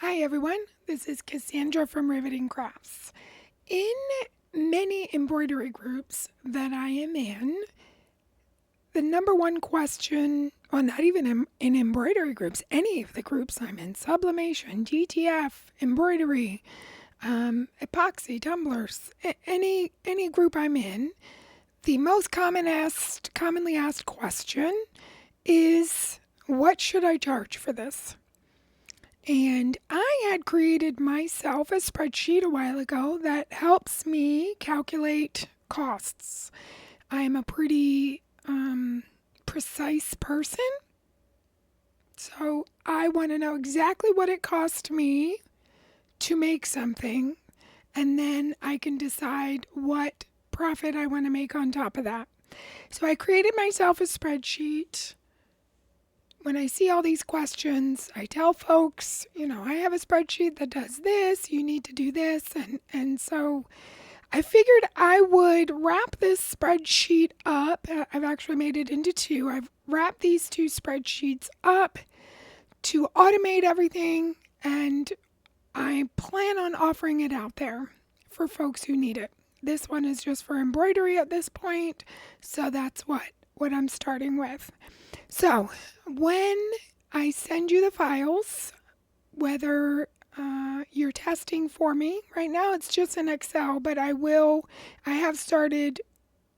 Hi everyone, this is Cassandra from Riveting Crafts. In many embroidery groups that I am in, the number one question, well, not even in embroidery groups, any of the groups I'm in, sublimation, GTF, embroidery, epoxy, tumblers, any group I'm in, the most commonly asked question is, what should I charge for this? And I had created myself a spreadsheet a while ago that helps me calculate costs. I am a pretty precise person, so I want to know exactly what it cost me to make something, and then I can decide what profit I want to make on top of that. So I created myself a spreadsheet. When I see all these questions, I tell folks, I have a spreadsheet that does this, you need to do this. And so I figured I would wrap this spreadsheet up. I've actually made it into two. I've wrapped these two spreadsheets up to automate everything, and I plan on offering it out there for folks who need it. This one is just for embroidery at this point, so that's what I'm starting with. So when I send you the files, whether you're testing for me, right now it's just in Excel, but I have started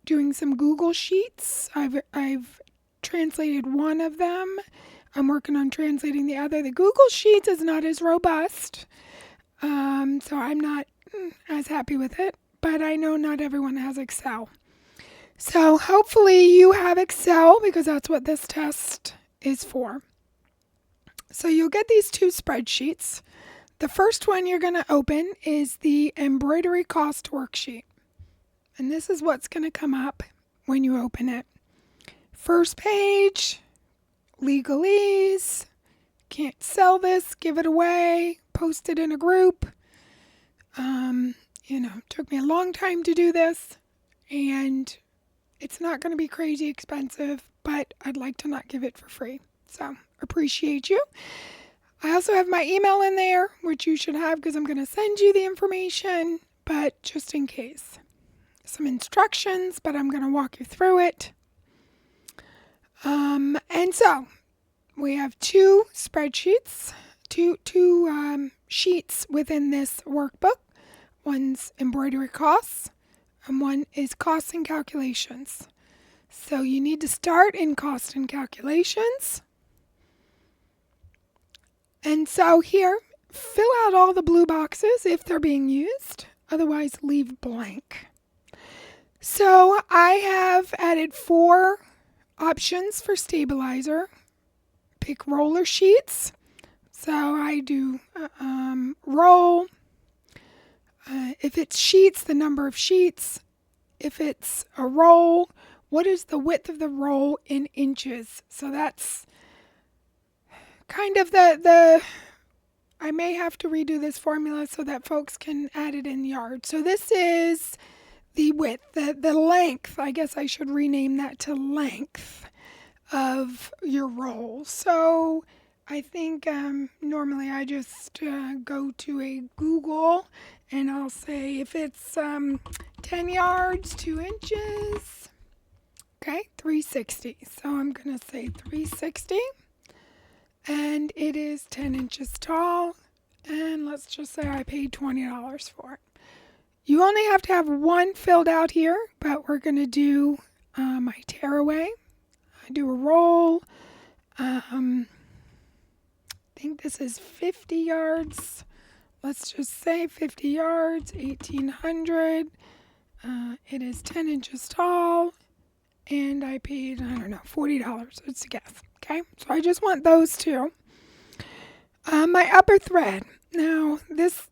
doing some Google Sheets. I've translated one of them. I'm working on translating the other. The Google Sheets is not as robust, so I'm not as happy with it, but I know not everyone has Excel. So hopefully you have Excel, because that's what this test is for. So you'll get these two spreadsheets. The first one you're going to open is the embroidery cost worksheet. And this is what's going to come up when you open it. First page, legalese, can't sell this, give it away, post it in a group. Took me a long time to do this, and it's not going to be crazy expensive, but I'd like to not give it for free. So, appreciate you. I also have my email in there, which you should have because I'm going to send you the information, but just in case. Some instructions, but I'm going to walk you through it. And so, we have two spreadsheets, two sheets within this workbook. One's embroidery costs, and one is costs and calculations. So you need to start in cost and calculations. And so here, fill out all the blue boxes if they're being used. Otherwise, leave blank. So I have added 4 options for stabilizer. Pick roller sheets. So I do roll. If it's sheets, the number of sheets. If it's a roll, what is the width of the roll in inches? So that's kind of the I may have to redo this formula so that folks can add it in yards. So this is the width, the length. I guess I should rename that to length of your roll. So I think normally I just go to a Google and I'll say if it's 10 yards, 2 inches, okay, 360. So I'm going to say 360, and it is 10 inches tall, and let's just say I paid $20 for it. You only have to have one filled out here, but we're going to do my tearaway. I do a roll. I think this is 50 yards. Let's just say 50 yards, 1,800. It is 10 inches tall, and I paid, $40. It's a guess, okay? So I just want those two. My upper thread. Now, this,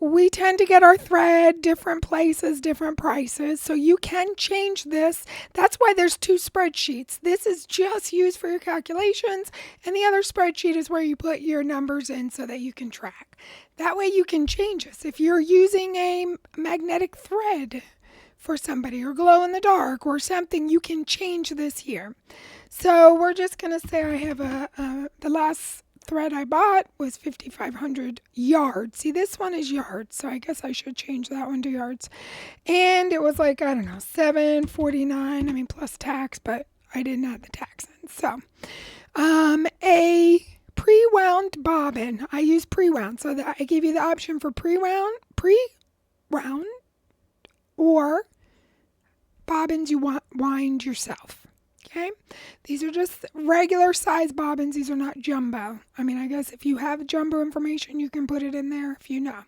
we tend to get our thread different places, different prices, so you can change this. That's why there's 2 spreadsheets. This is just used for your calculations, and the other spreadsheet is where you put your numbers in so that you can track. That way you can change this. If you're using a magnetic thread for somebody, or glow in the dark or something, you can change this here. So we're just going to say I have the last thread I bought was 5,500 yards. See, this one is yards, so I guess I should change that one to yards. And it was like, I don't know, $7.49. I mean, plus tax, but I didn't add the tax in. So, a pre-wound bobbin. I use pre-wound, so that I gave you the option for pre-wound, or bobbins you wind yourself. Okay, these are just regular size bobbins. These are not jumbo. I mean, I guess if you have jumbo information, you can put it in there if you know.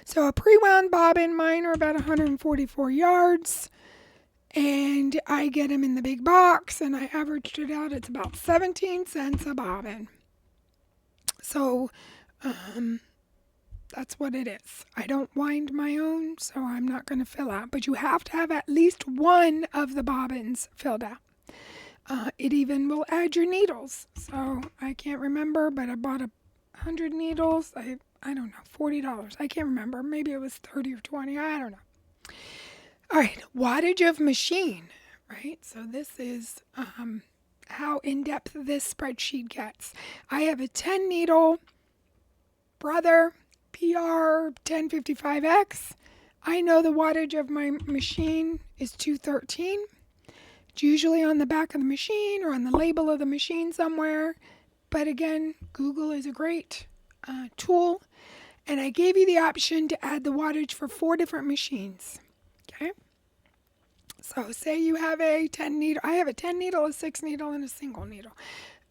So a pre-wound bobbin, mine are about 144 yards, and I get them in the big box, and I averaged it out. It's about 17 cents a bobbin. So that's what it is. I don't wind my own, so I'm not going to fill out. But you have to have at least one of the bobbins filled out. It even will add your needles. So I can't remember, but I bought 100 needles. I don't know, $40. I can't remember. Maybe it was 30 or 20. I don't know. All right, wattage of machine, right? So this is how in-depth this spreadsheet gets. I have a 10 needle Brother PR 1055X. I know the wattage of my machine is 213. It's usually on the back of the machine or on the label of the machine somewhere. But again, Google is a great tool. And I gave you the option to add the wattage for 4 different machines. Okay? So say you have a 10 needle. I have a 10 needle, a 6 needle, and a single needle.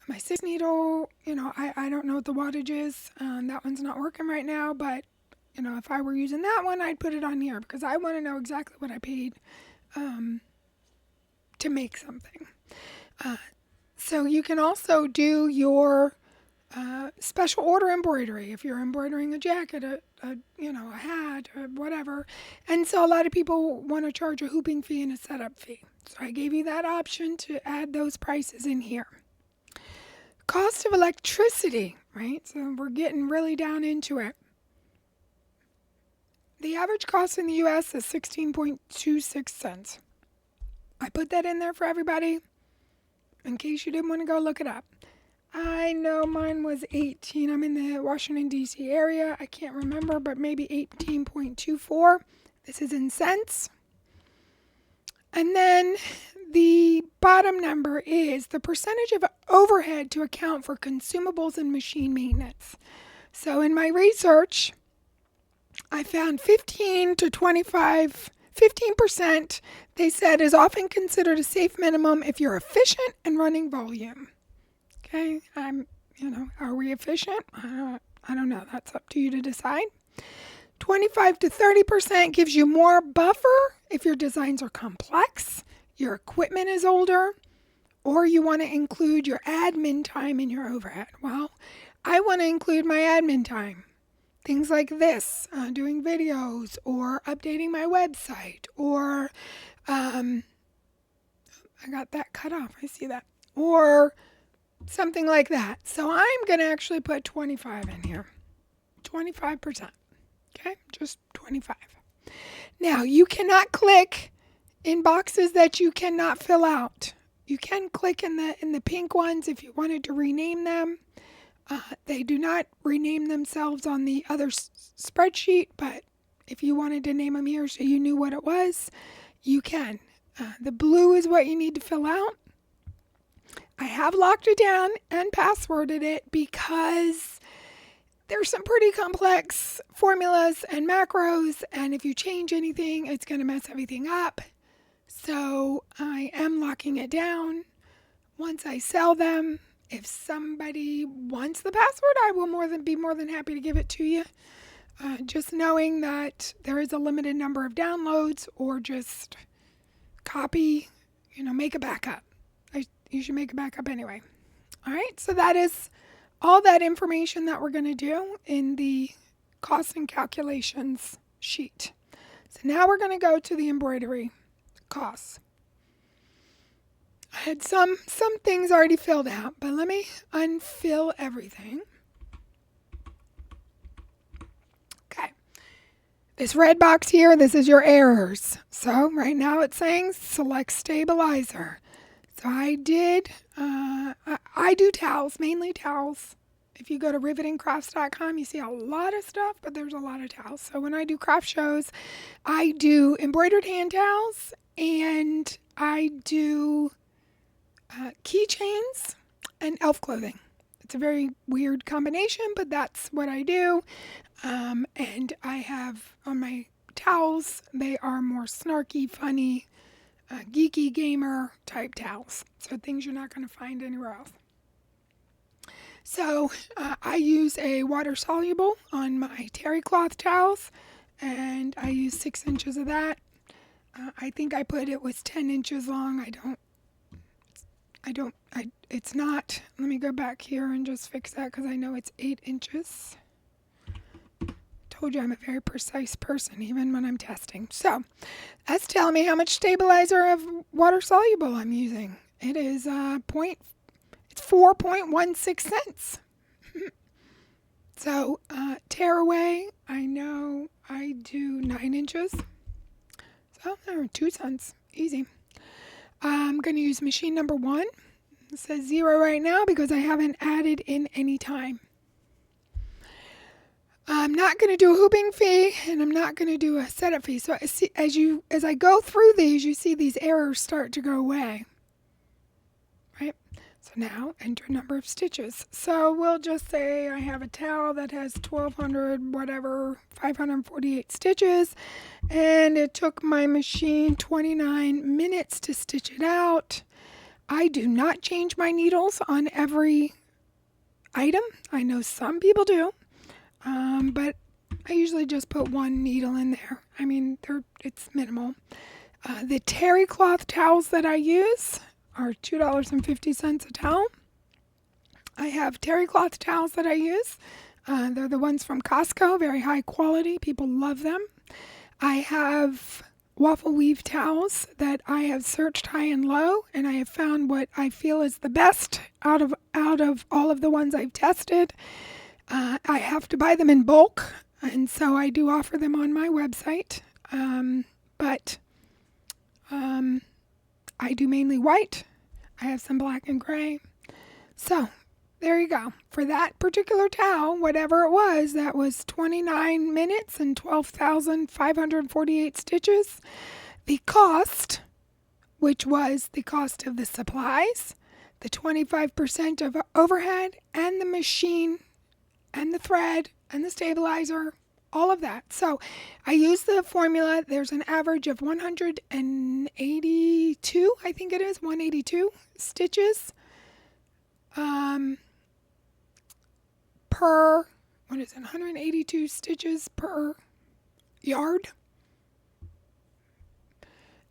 My 6 needle, I don't know what the wattage is. That one's not working right now. But, if I were using that one, I'd put it on here because I want to know exactly what I paid to make something. So you can also do your special order embroidery if you're embroidering a jacket, a hat, or whatever. And so a lot of people want to charge a hooping fee and a setup fee. So I gave you that option to add those prices in here. Cost of electricity, right? So we're getting really down into it. The average cost in the U.S. is 16.26 cents. I put that in there for everybody in case you didn't want to go look it up. I know mine was 18. I'm in the Washington, D.C. area. I can't remember, but maybe 18.24. This is in cents. And then the bottom number is the percentage of overhead to account for consumables and machine maintenance. So in my research, I found 15 to 25 15%, they said, is often considered a safe minimum if you're efficient and running volume. Okay, are we efficient? I don't know. That's up to you to decide. 25 to 30% gives you more buffer if your designs are complex, your equipment is older, or you want to include your admin time in your overhead. Well, I want to include my admin time. Things like this, doing videos or updating my website or, I got that cut off. I see that. Or something like that. So I'm going to actually put 25 in here. 25%. Okay? Just 25. Now, you cannot click in boxes that you cannot fill out. You can click in the pink ones if you wanted to rename them. They do not rename themselves on the other spreadsheet, but if you wanted to name them here so you knew what it was, you can. The blue is what you need to fill out. I have locked it down and passworded it because there's some pretty complex formulas and macros, and if you change anything, it's going to mess everything up. So I am locking it down. Once I sell them, if somebody wants the password, I will be more than happy to give it to you. Just knowing that there is a limited number of downloads, or just copy, make a backup. You should make a backup anyway. All right, so that is all that information that we're going to do in the costs and calculations sheet. So now we're going to go to the embroidery costs. I had some things already filled out, but let me unfill everything. Okay. This red box here, this is your errors. So right now it's saying select stabilizer. So I do towels, mainly towels. If you go to rivetingcrafts.com, you see a lot of stuff, but there's a lot of towels. So when I do craft shows, I do embroidered hand towels and I do keychains and elf clothing. It's a very weird combination, but that's what I do. And I have on my towels, they are more snarky, funny, geeky gamer type towels. So things you're not going to find anywhere else. So I use a water soluble on my terry cloth towels, and I use 6 inches of that. I think I put it was 10 inches long. It's not. Let me go back here and just fix that because I know it's 8 inches. Told you I'm a very precise person, even when I'm testing. So that's telling me how much stabilizer of water soluble I'm using. It is it's 4.16 cents. So tearaway, I know I do 9 inches. So 2 cents, easy. I'm going to use machine number 1. It says 0 right now because I haven't added in any time. I'm not going to do a hooping fee, and I'm not going to do a setup fee. So as I go through these, you see these errors start to go away. Right? So now enter number of stitches. So we'll just say I have a towel that has 548 stitches, and it took my machine 29 minutes to stitch it out. I do not change my needles on every item. I know some people do, but I usually just put one needle in there. I mean, it's minimal. The terry cloth towels that I use are $2.50 a towel. I have terry cloth towels that I use. They're the ones from Costco, very high quality. People love them. I have waffle weave towels that I have searched high and low, and I have found what I feel is the best out of all of the ones I've tested. I have to buy them in bulk, and so I do offer them on my website. But I do mainly white. I have some black and gray. So there you go. For that particular towel, whatever it was, that was 29 minutes and 12,548 stitches. The cost, which was the cost of the supplies, the 25% of overhead, and the machine, and the thread, and the stabilizer, all of that. So I use the formula. There's an average of 182, I think it is, 182 stitches per, 182 stitches per yard.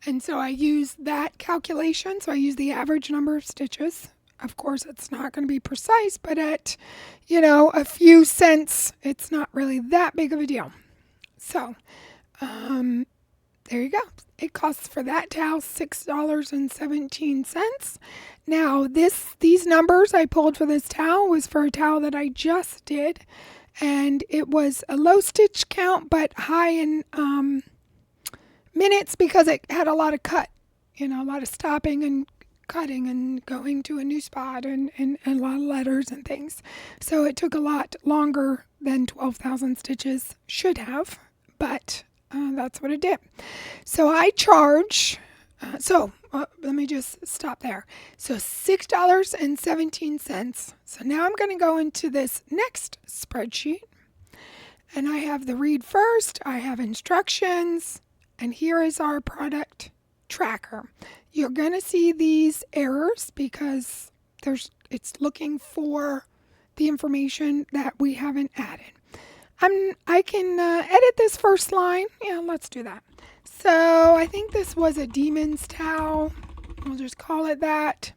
And so I use that calculation. So I use the average number of stitches. Of course, it's not going to be precise, but at, a few cents, it's not really that big of a deal. So, there you go. It costs for that towel $6.17. Now, these numbers I pulled for this towel was for a towel that I just did, and it was a low stitch count, but high in minutes because it had a lot of cut, a lot of stopping and cutting and going to a new spot and a lot of letters and things. So it took a lot longer than 12,000 stitches should have, but that's what it did. So I charge, let me just stop there. So $6.17. So now I'm going to go into this next spreadsheet, and I have the read first, I have instructions, and here is our product tracker. You're going to see these errors because it's looking for the information that we haven't added. I can edit this first line. Yeah, let's do that. So I think this was a demon's towel. We'll just call it that.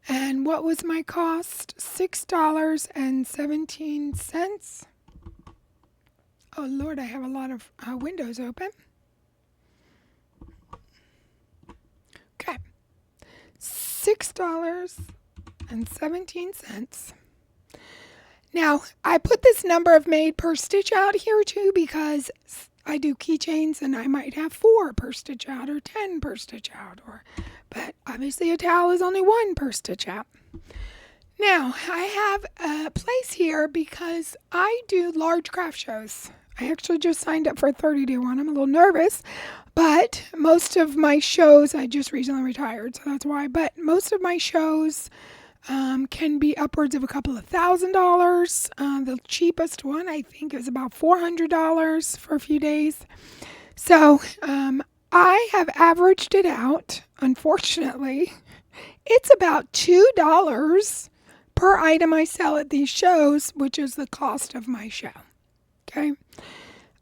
And what was my cost? $6.17. Oh, Lord, I have a lot of windows open. Okay, $6.17. Now, I put this number of made per stitch out here too because I do keychains and I might have 4 per stitch out or 10 per stitch out. But obviously a towel is only 1 per stitch out. Now, I have a place here because I do large craft shows. I actually just signed up for a 30-day one. I'm a little nervous, but most of my shows, I just recently retired, so that's why. But most of my shows can be upwards of a couple of $1,000. The cheapest one, I think, is about $400 for a few days. So I have averaged it out. Unfortunately, it's about $2 per item I sell at these shows, which is the cost of my show. Okay.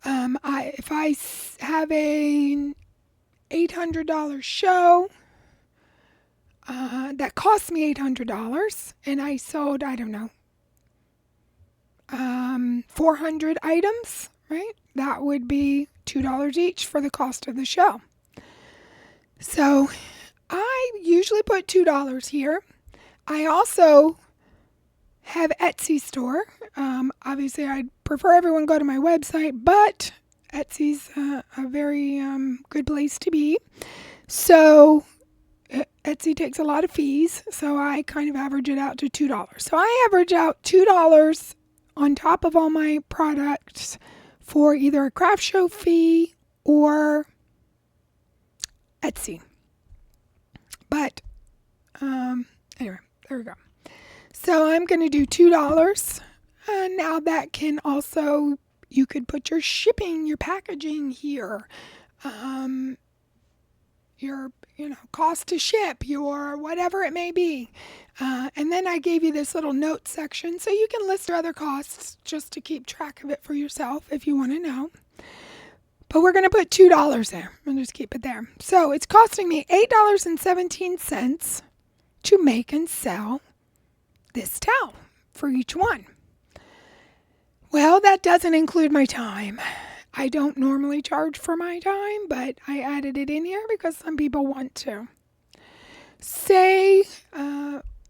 If I have a $800 show that cost me $800, and I sold, I don't know, 400 items, right? That would be $2 each for the cost of the show. So I usually put $2 here. I also have Etsy store. Obviously, I'd prefer everyone go to my website, but Etsy's a very good place to be. So Etsy takes a lot of fees, so I kind of average it out to $2. So I average out $2 on top of all my products for either a craft show fee or Etsy. But anyway, there we go. So I'm going to do $2. Now that can also, you could put your shipping, your packaging here, your cost to ship, your whatever it may be. And then I gave you this little note section so you can list your other costs just to keep track of it for yourself if you want to know. But we're going to put $2 there and just keep it there. So it's costing me $8.17 to make and sell this towel for each one. Well, that doesn't include my time. I don't normally charge for my time, but I added it in here because some people want to. Say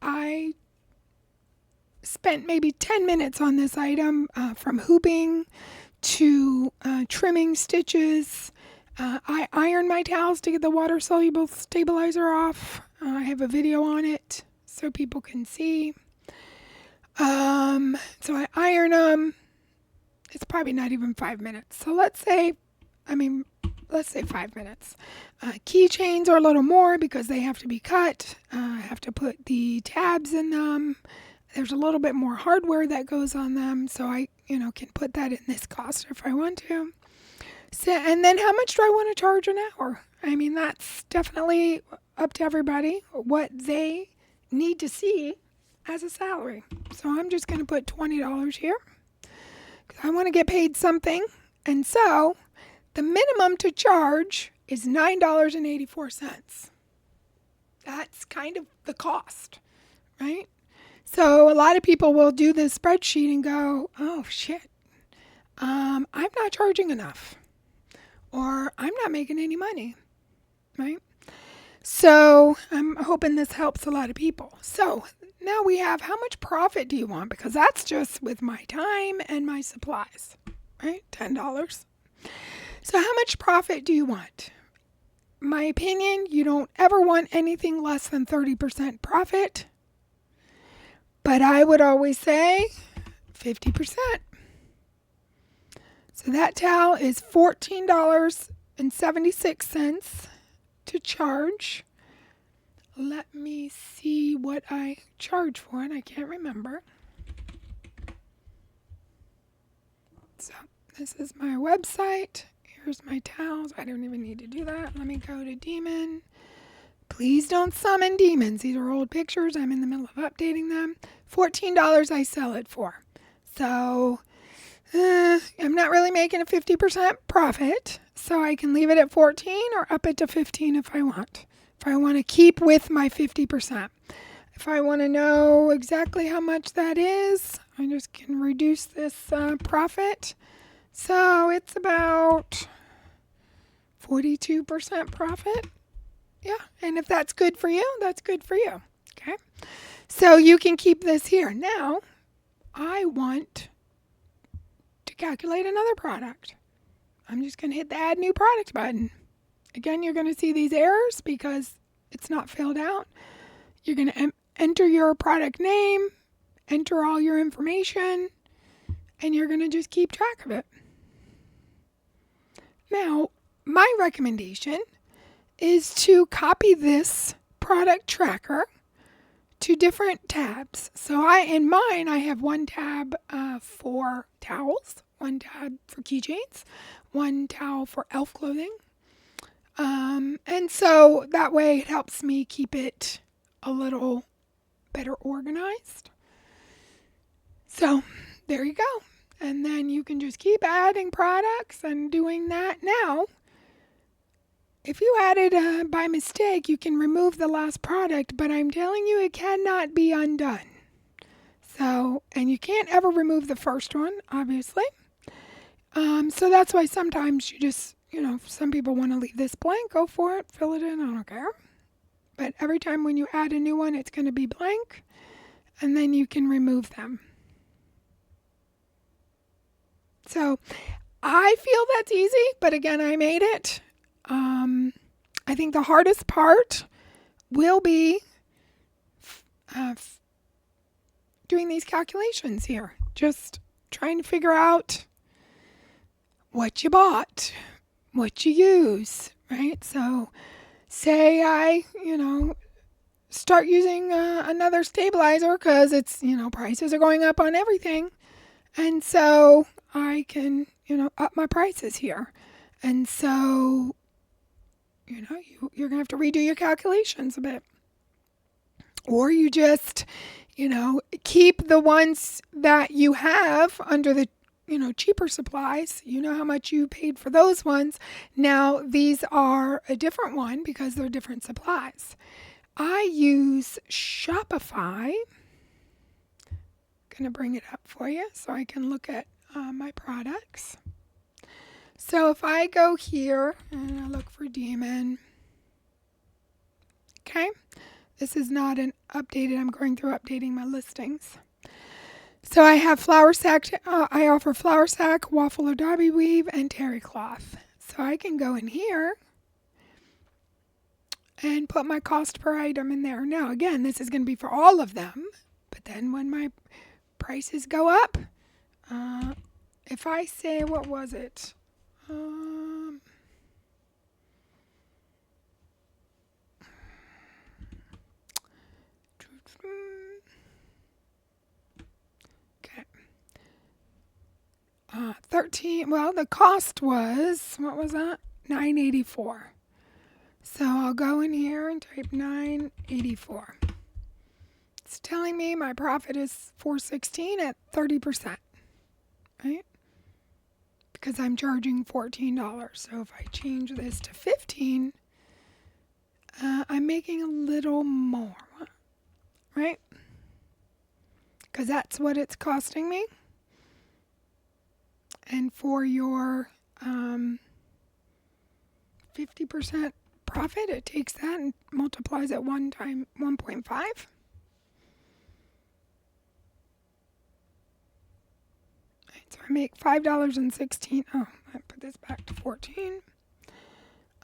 I spent maybe 10 minutes on this item, from hooping to trimming stitches. I iron my towels to get the water-soluble stabilizer off. I have a video on it so people can see. So I iron them. It's probably not even 5 minutes. So let's say 5 minutes. Keychains are a little more because they have to be cut. I have to put the tabs in them. There's a little bit more hardware that goes on them, so I, can put that in this cost if I want to. So, and then how much do I want to charge an hour? I mean, that's definitely up to everybody, what they need to see as a salary. So I'm just going to put $20 here. I want to get paid something, and so the minimum to charge is $9.84. That's kind of the cost, right? So a lot of people will do this spreadsheet and go, oh shit, I'm not charging enough, or I'm not making any money, right? So I'm hoping this helps a lot of people. So now we have, how much profit do you want? Because that's just with my time and my supplies, right? $10. So how much profit do you want? My opinion, you don't ever want anything less than 30% profit. But I would always say 50%. So that towel is $14.76 to charge. Let me see what I charge for it. I can't remember. So this is my website. Here's my towels. I don't even need to do that. Let me go to Demon. Please don't summon demons. These are old pictures. I'm in the middle of updating them. $14 I sell it for. So I'm not really making a 50% profit. So I can leave it at 14 or up it to 15 if I want. If I want to keep with my 50%. If I want to know exactly how much that is, I just can reduce this profit. So it's about 42% profit. Yeah, and if that's good for you, that's good for you. Okay, so you can keep this here. Now, I want to calculate another product. I'm just going to hit the Add New Product button. Again, you're going to see these errors because it's not filled out. You're going to enter your product name, enter all your information, and you're going to just keep track of it. Now, my recommendation is to copy this product tracker to different tabs. So in mine, I have one tab for towels, one tab for keychains, one towel for elf clothing. And so that way it helps me keep it a little better organized. So there you go. And then you can just keep adding products and doing that. Now, if you added by mistake, you can remove the last product, but I'm telling you it cannot be undone. So, and you can't ever remove the first one, obviously. So that's why sometimes you just, if some people want to leave this blank, go for it, fill it in, I don't care. But every time when you add a new one, it's going to be blank, and then you can remove them. So I feel that's easy, but again, I made it. I think the hardest part will be doing these calculations here. Just trying to figure out what you bought, what you use, right? So say I, start using another stabilizer because it's, prices are going up on everything. And so I can, up my prices here. And so, you're going to have to redo your calculations a bit. Or you just, keep the ones that you have under the, cheaper supplies. You know how much you paid for those ones. Now, these are a different one because they're different supplies. I use Shopify. Going to bring it up for you so I can look at my products. So if I go here and I look for Demon, okay, this is not an updated, I'm going through updating my listings. So I have flour sack, I offer flour sack, waffle or derby weave, and terry cloth. So I can go in here and put my cost per item in there. Now again, this is going to be for all of them, but then when my prices go up, if I say, what was it? Okay. 13, well, the cost was, what was that? $9.84. So I'll go in here and type $9.84. It's telling me my profit is $4.16 at 30%, right? Because I'm charging $14. So if I change this to $15, I'm making a little more, right? Because that's what it's costing me. And for your 50% profit, it takes that and multiplies it 1.5. So I make $5.16. Oh, I put this back to 14.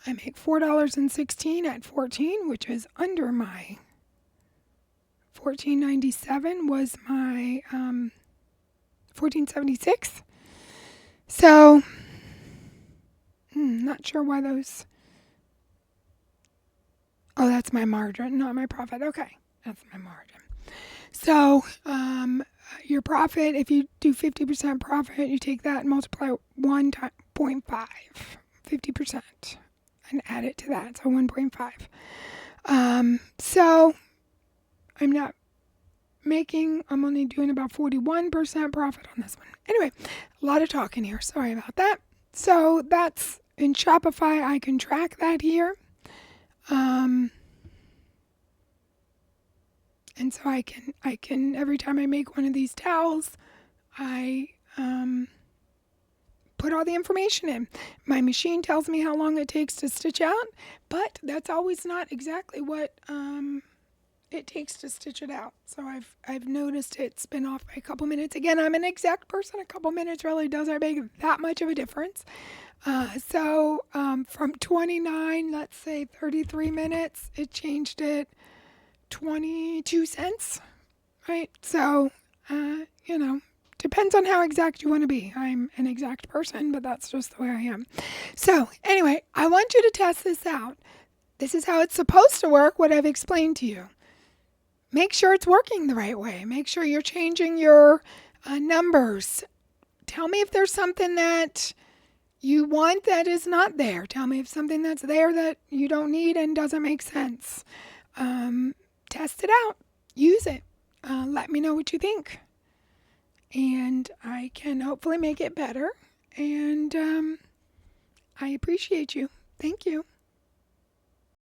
I make $4.16 at 14, which is under my $14.97 was my $14.76. So, not sure why those. Oh, that's my margin, not my profit. Okay, that's my margin. So, your profit, if you do 50% profit, you take that and multiply 1.5, 50%, and add it to that, so 1.5. So, I'm only doing about 41% profit on this one. Anyway, a lot of talking here, sorry about that. So, that's in Shopify, I can track that here. And so I can every time I make one of these towels, I put all the information in. My machine tells me how long it takes to stitch out, but that's always not exactly what it takes to stitch it out. So I've noticed it's been off by a couple minutes. Again, I'm an exact person. A couple minutes really doesn't make that much of a difference. So from 29, let's say 33 minutes, it changed it 22 cents, right? So You know, depends on how exact you want to be. I'm an exact person, but that's just the way I am. So, anyway, I want you to test this out. This is how it's supposed to work, what I've explained to you. Make sure it's working the right way. Make sure you're changing your numbers. Tell me if there's something that you want that is not there. Tell me if something that's there that you don't need and doesn't make sense. Test it out. Use it. Let me know what you think. And I can hopefully make it better. And I appreciate you. Thank you.